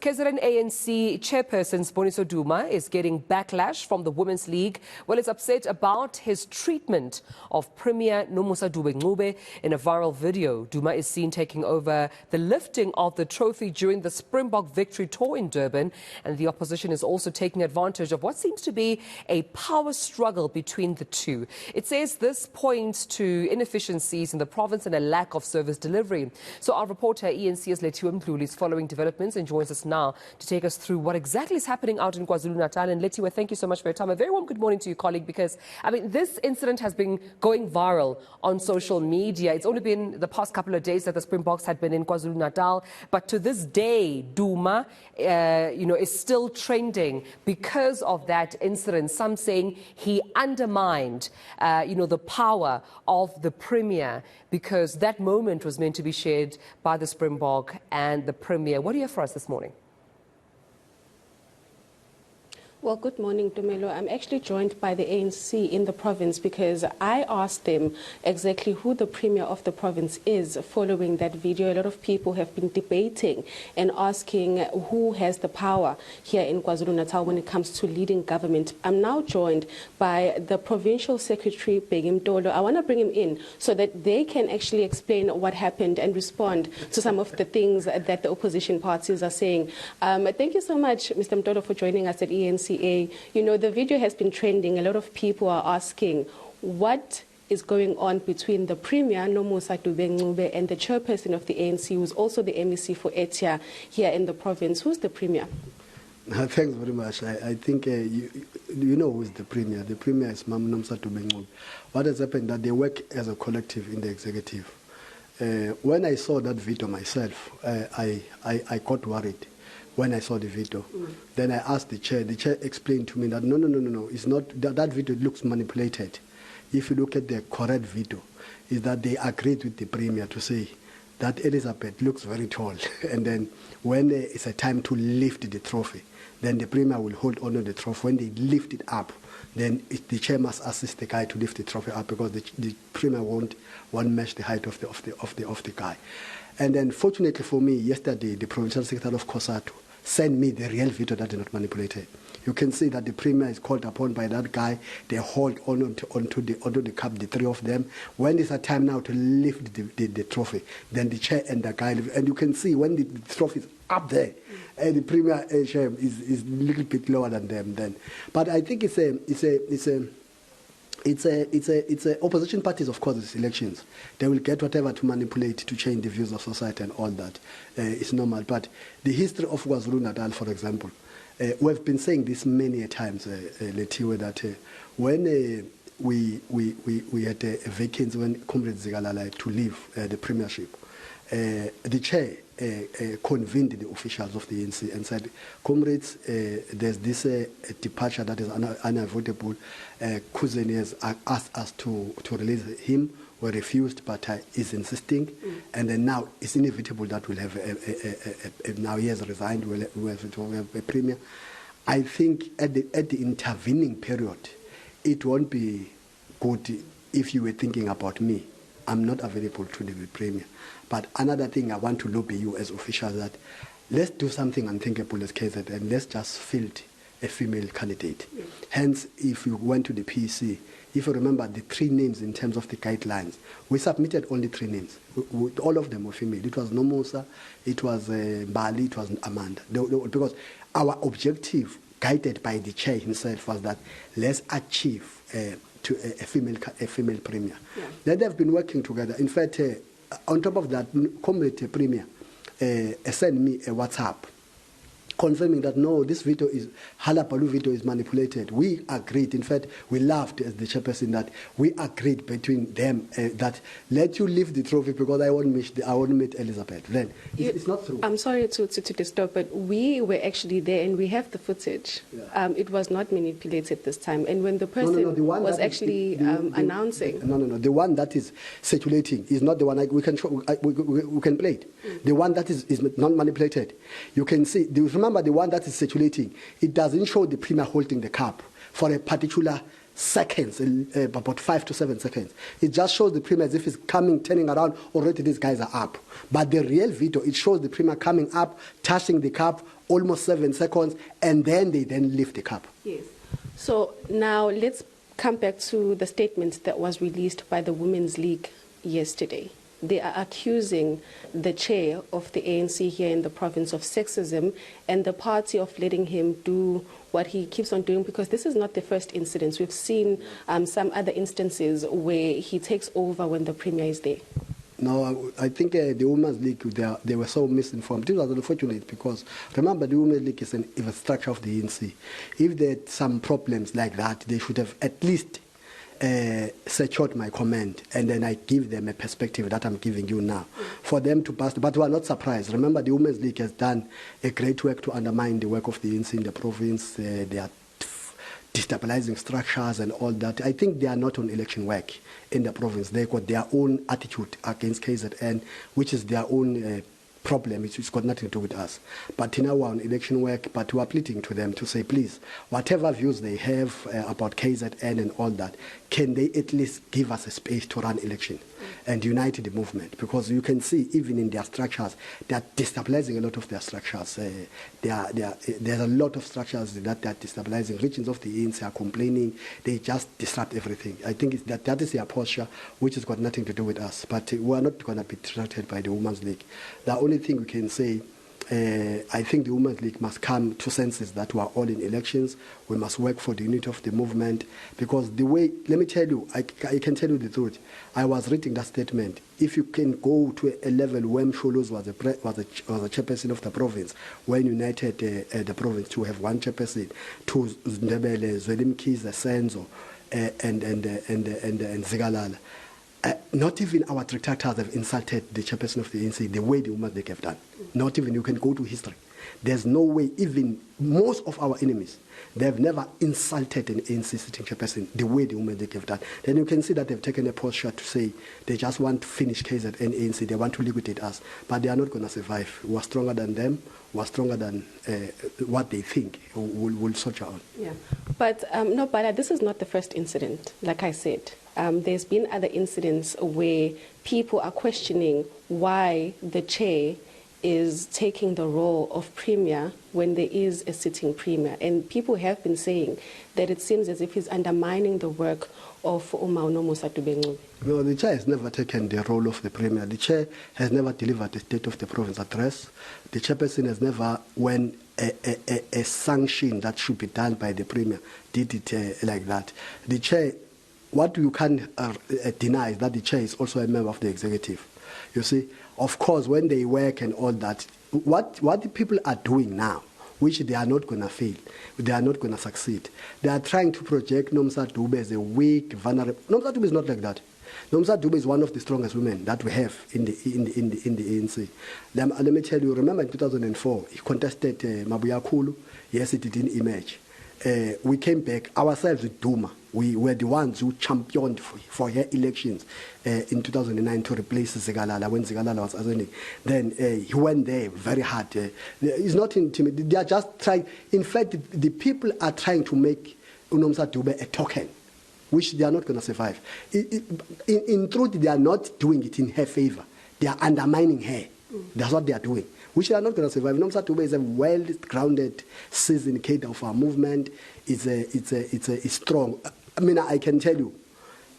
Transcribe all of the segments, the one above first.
KZN ANC Chairperson Siboniso Duma is getting backlash from the Women's League. Well, it's upset about his treatment of Premier Nomusa Dube-Ncube. In a viral video, Duma is seen taking over the lifting of the trophy during the Springbok victory tour in Durban. And the opposition is also taking advantage of what seems to be a power struggle between the two. It says this points to inefficiencies in the province and a lack of service delivery. So our reporter, eNCA's Lethiwe Mdluli, is following developments and joins us now to take us through what exactly is happening out in KwaZulu-Natal. And Lethiwe, thank you so much for your time. A very warm good morning to you, colleague, because, I mean, this incident has been going viral on social media. It's only been the past couple of days that the Springboks had been in KwaZulu-Natal, but to this day, Duma, is still trending because of that incident. Some saying he undermined, the power of the Premier, because that moment was meant to be shared by the Springbok and the Premier. What do you have for us this morning? Well, good morning, Dumelo. I'm actually joined by the ANC in the province because I asked them exactly who the Premier of the province is following that video. A lot of people have been debating and asking who has the power here in KwaZulu-Natal when it comes to leading government. I'm now joined by the Provincial Secretary, Mdluli. I want to bring him in so that they can actually explain what happened and respond to some of the things that the opposition parties are saying. Thank you so much, Mr. Mdluli, for joining us at eNCA. The video has been trending. A lot of people are asking what is going on between the Premier, Nomusa Dube-Ncube, and the Chairperson of the ANC, who's also the MEC for eNCA here in the province. Who's the Premier? Thanks very much. I think you know who is the Premier. The Premier is Nomusa Dube-Ncube. What has happened that they work as a collective in the executive. When I saw that video myself, I got worried. When I saw the video, then I asked the chair. The chair explained to me that no, it's not that video looks manipulated. If you look at the correct video, is that they agreed with the Premier to say that Elizabeth looks very tall, and then when it's a time to lift the trophy, then the Premier will hold on to the trophy. When they lift it up, then the chair must assist the guy to lift the trophy up because the Premier won't match the height of the guy. And then, fortunately for me, yesterday the Provincial Secretary of COSATU sent me the real video that is not manipulated. You can see that the Premier is called upon by that guy. They hold onto the cup, the three of them. When it's a time now to lift the trophy, then the chair and the guy, and you can see when the trophy is up there, and the Premier is a little bit lower than them. Then, but I think it's opposition parties, of course, it's elections. They will get whatever to manipulate to change the views of society and all that. It's normal. But the history of KwaZulu-Natal, for example, we've been saying this many times, Lethiwe, that when we had a vacancy when Comrade Zikalala to leave the premiership, the chair convened the officials of the ANC and said, comrades, there's this departure that is unavoidable. Kuzeni has asked us to release him. We refused, but he's insisting. And then now it's inevitable that we'll have now he has resigned, we'll have a Premier. I think at the intervening period, it won't be good if you were thinking about me. I'm not available to the Premier. But another thing I want to lobby you as officials that let's do something unthinkable as KZN and let's just field a female candidate. Hence, if you went to the PEC, if you remember the three names in terms of the guidelines, we submitted only three names. All of them were female. It was Nomusa, it was Bali, it was Amanda. Because our objective, guided by the chair himself, was that let's achieve a female Premier. Yeah. Then they've been working together. In fact, on top of that, Comrade Premier sent me a WhatsApp confirming that no, this video is Halapalu video is manipulated. We agreed. In fact, we laughed as the chairperson that we agreed between them that let you leave the trophy because I won't meet Elizabeth. Then it's not true. I'm sorry to disturb, but we were actually there and we have the footage. Yeah. It was not manipulated this time. And when the person was actually announcing, the one that is circulating is not the one we can show. We can play it. The one that is not manipulated. You can see. Remember the one that is circulating, it doesn't show the Premier holding the cup for a particular seconds, about 5 to 7 seconds. It just shows the Premier as if he's coming, turning around, already these guys are up. But the real video, it shows the Premier coming up, touching the cup, almost 7 seconds, and then they then lift the cup. Yes. So now let's come back to the statement that was released by the Women's League yesterday. They are accusing the chair of the ANC here in the province of sexism and the party of letting him do what he keeps on doing, because this is not the first incident. We've seen some other instances where he takes over when the premier is there. No, I think the Women's League, they were so misinformed. It was unfortunate because, remember, the Women's League is a structure of the ANC. If there are some problems like that, they should have at least secured my comment, and then I give them a perspective that I'm giving you now. For them to pass, but we are not surprised. Remember, the Women's League has done a great work to undermine the work of the ANC in the province. They are destabilizing structures and all that. I think they are not on election work in the province. They got their own attitude against KZN, which is their own problem. It's got nothing to do with us. But now we're on election work, but we are pleading to them to say, please, whatever views they have about KZN and all that, can they at least give us a space to run election and unite the movement? Because you can see, even in their structures, they are destabilizing a lot of their structures. There's a lot of structures that they are destabilizing. Regions of the ANC are complaining. They just disrupt everything. I think that is their posture, which has got nothing to do with us. But we are not going to be distracted by the Women's League. The only thing we can say, I think the Women's League must come to senses that we are all in elections. We must work for the unity of the movement, because the way, let me tell you, I can tell you the truth. I was reading that statement. If you can go to a level where Msholos was a chairperson of the province, when united the province to have one chairperson, to Ndebele, Zwelimkiza, Senzo, and Zigalala. Not even our detractors have insulted the chairperson of the ANC the way the Women's League have done. Not even, you can go to history. There's no way, even most of our enemies, they have never insulted an ANC sitting chairperson the way the Women's League have done. Then you can see that they've taken a posture to say they just want to finish KZN and ANC, they want to liquidate us, but they are not going to survive. We're stronger than them, we're stronger than what they think will soldier on. Yeah, but no, Bala, this is not the first incident, like I said. There's been other incidents where people are questioning why the chair is taking the role of premier when there is a sitting premier. And people have been saying that it seems as if he's undermining the work of Premier Nomusa Dube-Ncube. No, the chair has never taken the role of the premier. The chair has never delivered the State of the Province address. The chairperson has never, when a sanction that should be done by the premier, did it like that. The chair, what you can't deny is that the chair is also a member of the executive. You see, of course, when they work and all that, what the people are doing now, which they are not going to fail, they are not going to succeed. They are trying to project Nomusa Dube as a weak, vulnerable. Nomusa Dube is not like that. Nomusa Dube is one of the strongest women that we have in the ANC. Let me tell you, remember in 2004, he contested Mabuya Kulu. Yes, it didn't emerge. We came back ourselves with Duma. We were the ones who championed for her elections in 2009 to replace Zigalala when Zigalala was ascending. Then he went there very hard. It's not intimidating. They are just trying. In fact, the people are trying to make Nomusa Dube a token, which they are not going to survive. In truth, they are not doing it in her favor. They are undermining her. That's what they are doing, which they are not going to survive. Nomusa Dube is a well-grounded, seasoned cadre of our movement. It's strong. I mean, I can tell you,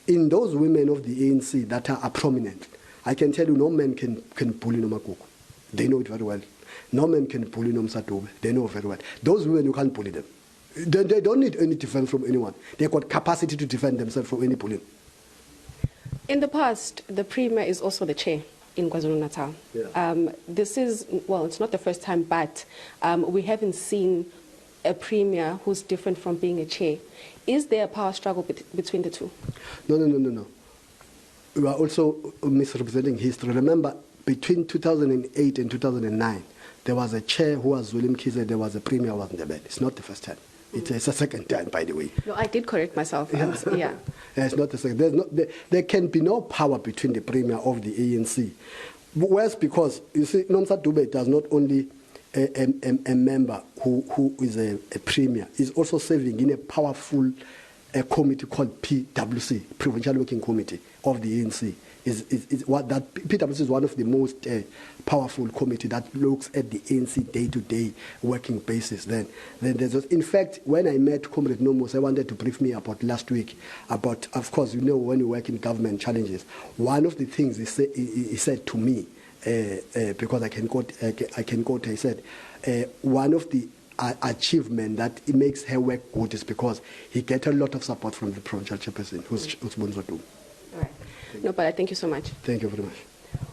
in those women of the ANC that are prominent, I can tell you no man can bully Nomakuku. They know it very well. No man can bully Nomusa Dube. They know very well. Those women, you can't bully them. They don't need any defense from anyone. They've got capacity to defend themselves from any bullying. In the past, the premier is also the chair in KwaZulu-Natal. Yeah. This is, well, it's not the first time, but we haven't seen a premier who's different from being a chair. Is there a power struggle between the two? No. We are also misrepresenting history. Remember, between 2008 and 2009, there was a chair who was Zwelimkiza, there was a premier who was Ndebele. It's not the first time. It's a second time, by the way. No, I did correct myself. Yeah. It's not the second. There can be no power between the premier of the ANC. Whereas because, you see, Nomusa Dube does not only a member who is a premier, is also serving in a powerful committee called PWC, Provincial Working Committee of the ANC. is what that PwC is one of the most powerful committee that looks at the ANC day-to-day working basis. Then there's, in fact, when I met Comrade Nomusa, I wanted to brief me about last week about, of course, you know, when you work in government challenges, one of the things he said to me, because I can quote, he said, one of the achievement that it makes her work good is because he gets a lot of support from the provincial chairperson, who's Siboniso Dube. All right. No, but thank you so much. Thank you very much.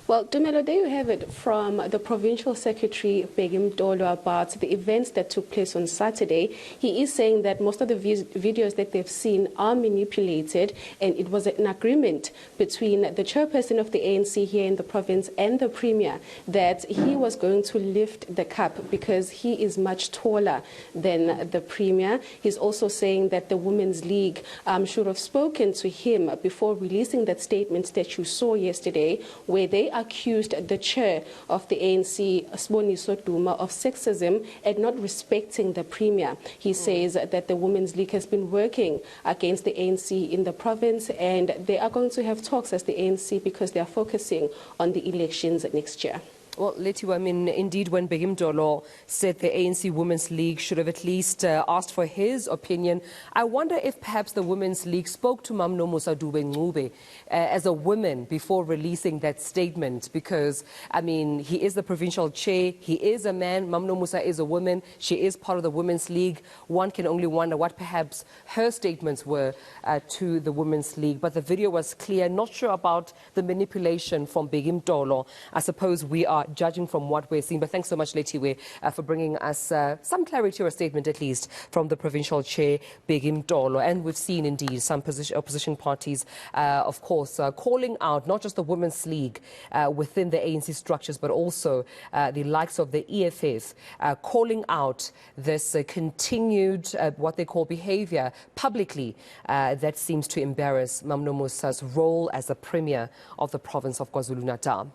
Well, Dumelo, there you have it from the Provincial Secretary, Mdluli, about the events that took place on Saturday. He is saying that most of the videos that they've seen are manipulated, and it was an agreement between the chairperson of the ANC here in the province and the Premier that he was going to lift the cap because he is much taller than the Premier. He's also saying that the Women's League should have spoken to him before releasing that statement that you saw yesterday, where they accused the chair of the ANC, Siboniso Duma, of sexism and not respecting the Premier. He says that the Women's League has been working against the ANC in the province, and they are going to have talks as the ANC because they are focusing on the elections next year. Well, Lethiwe, I mean, indeed, when Mdluli said the ANC Women's League should have at least asked for his opinion, I wonder if perhaps the Women's League spoke to Mam Nomusa Dube-Ncube as a woman before releasing that statement, because, I mean, he is the provincial chair, he is a man, Mam Nomusa is a woman, she is part of the Women's League. One can only wonder what perhaps her statements were to the Women's League. But the video was clear, not sure about the manipulation from Mdluli. I suppose we are judging from what we're seeing. But thanks so much, Lethiwe, for bringing us some clarity or a statement, at least, from the provincial chair, Mdluli. And we've seen, indeed, some opposition parties, of course, calling out not just the Women's League within the ANC structures, but also the likes of the EFF, calling out this continued, what they call behavior publicly, that seems to embarrass Mam Nomusa's role as the Premier of the province of KwaZulu-Natal.